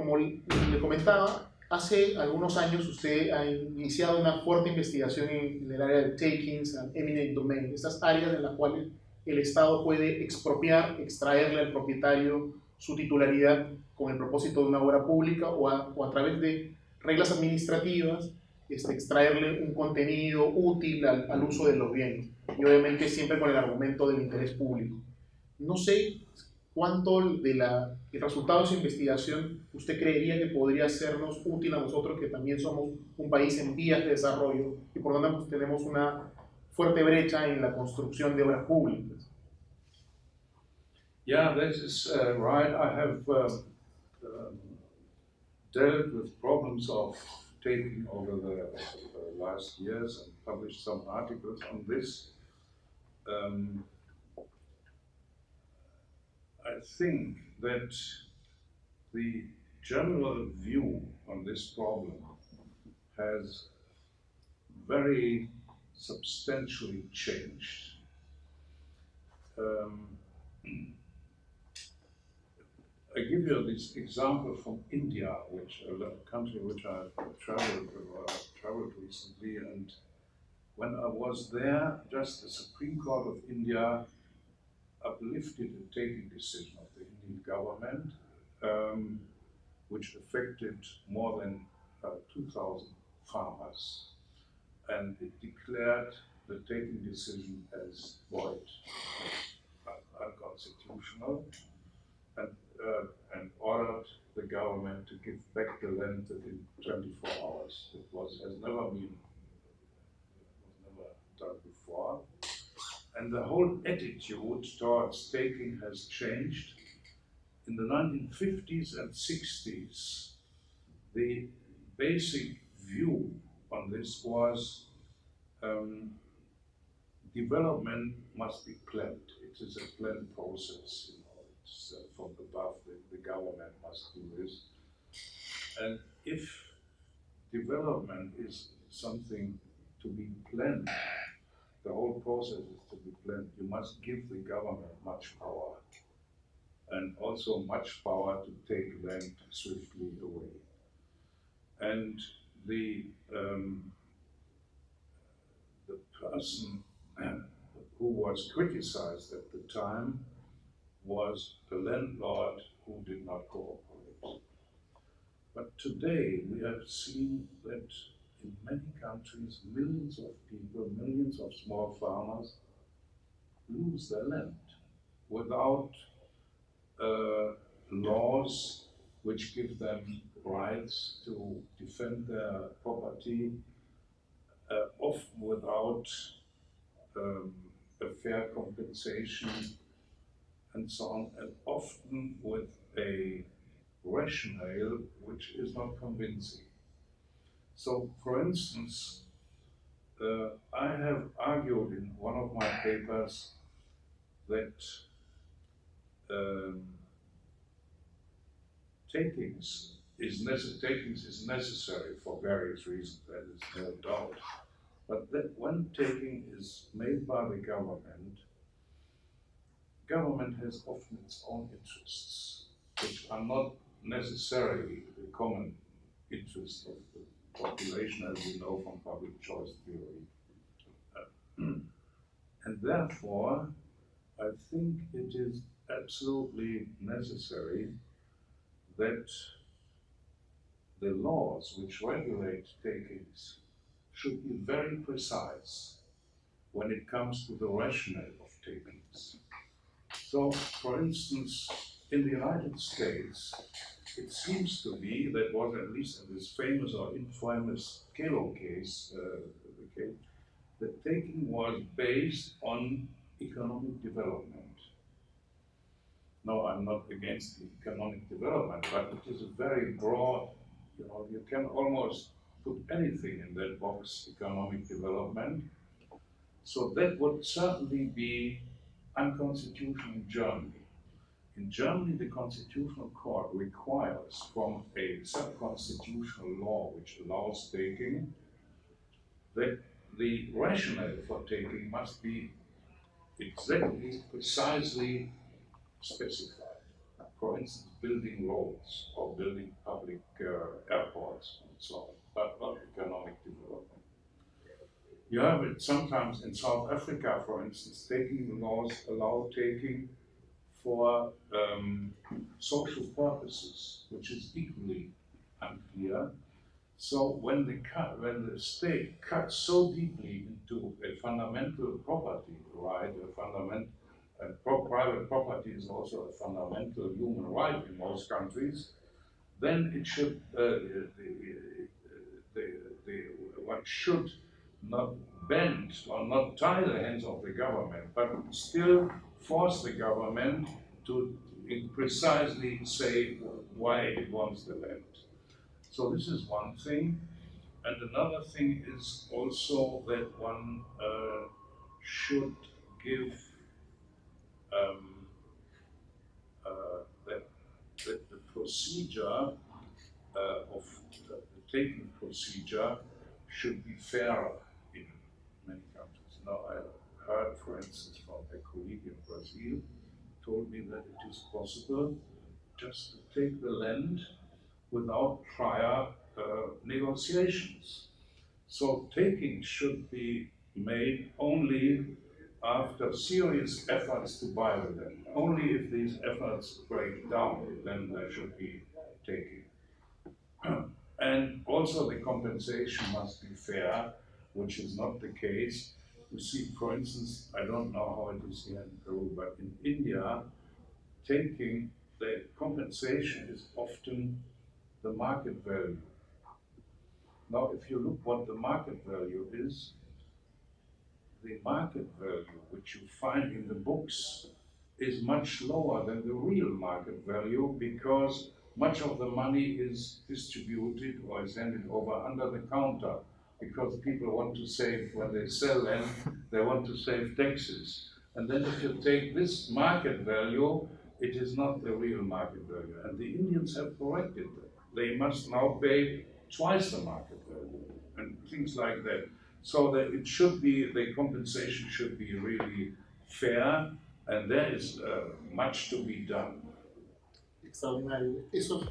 como le comentaba, hace algunos años usted ha iniciado una fuerte investigación en el área de takings and eminent domain, estas áreas en las cuales el Estado puede expropiar, extraerle al propietario su titularidad con el propósito de una obra pública o a través de reglas administrativas extraerle un contenido útil al uso de los bienes, y obviamente siempre con el argumento del interés público. No sé cuánto del resultado de su investigación usted creería que podría sernos útil a nosotros, que también somos un país en vías de desarrollo y por lo tanto tenemos una fuerte brecha en la construcción de obras públicas. Yeah, this is right. I have dealt with problems of taking over the last years and published some articles on this. I think that the general view on this problem has very substantially changed. I give you this example from India, which a country which I traveled recently, and when I was there, just the Supreme Court of India uplifted a taking decision of the Indian government, which affected more than 2,000 farmers, and it declared the taking decision as void, unconstitutional, and ordered the government to give back the land within 24 hours. It has never done before. And the whole attitude towards taking has changed. In the 1950s and 60s, the basic view on this was development must be planned. It is a planned process. It's from above, the government must do this. And if development is something to be planned, the whole process is to be planned, you must give the government much power, and also much power to take land swiftly away. And the person who was criticized at the time was the landlord who did not cooperate. But today we have seen that in many countries, millions of people, millions of small farmers lose their land without laws which give them rights to defend their property, often without a fair compensation and so on, and often with a rationale which is not convincing. So, for instance, I have argued in one of my papers that takings is necessary for various reasons, there is no doubt. But that when taking is made by the government has often its own interests, which are not necessarily the common interests of the population, as we know from public choice theory. And therefore, I think it is absolutely necessary that the laws which regulate takings should be very precise when it comes to the rationale of takings. So, for instance, in the United States, it seems to me that was at least in this famous or infamous Cómo case, that taking was based on economic development. No, I'm not against economic development, but it is a very broad, you can almost put anything in that box, economic development. So that would certainly be unconstitutional in Germany. In Germany, the Constitutional Court requires from a sub-constitutional law which allows taking that the rationale for taking must be exactly, precisely specified. for instance, building roads or building public airports and so on, but not economic development. You have it sometimes in South Africa, for instance, taking laws allow taking for social purposes, which is equally unclear. So when the state cuts so deeply into a fundamental property right, private property is also a fundamental human right in most countries, then it should one should not bend or not tie the hands of the government, but still force the government to precisely say why it wants the land. So this is one thing. And another thing is also that one should give that the procedure of the taking procedure should be fairer in many countries. Now I heard, for instance, from a colleague in Brazil, told me that it is possible just to take the land without prior negotiations. So taking should be made only after serious efforts to buy the land. Only if these efforts break down, then there should be taking. And also the compensation must be fair, which is not the case. You see, for instance, I don't know how it is here in Peru, but in India, taking the compensation is often the market value. Now, if you look what the market value is, the market value which you find in the books is much lower than the real market value, because much of the money is distributed or is handed over under the counter, because people want to save, when they sell land, they want to save taxes. And then if you take this market value, it is not the real market value. And the Indians have corrected that. They must now pay twice the market value and things like that. So that it should be, the compensation should be really fair, and there is much to be done. Extraordinario. Eso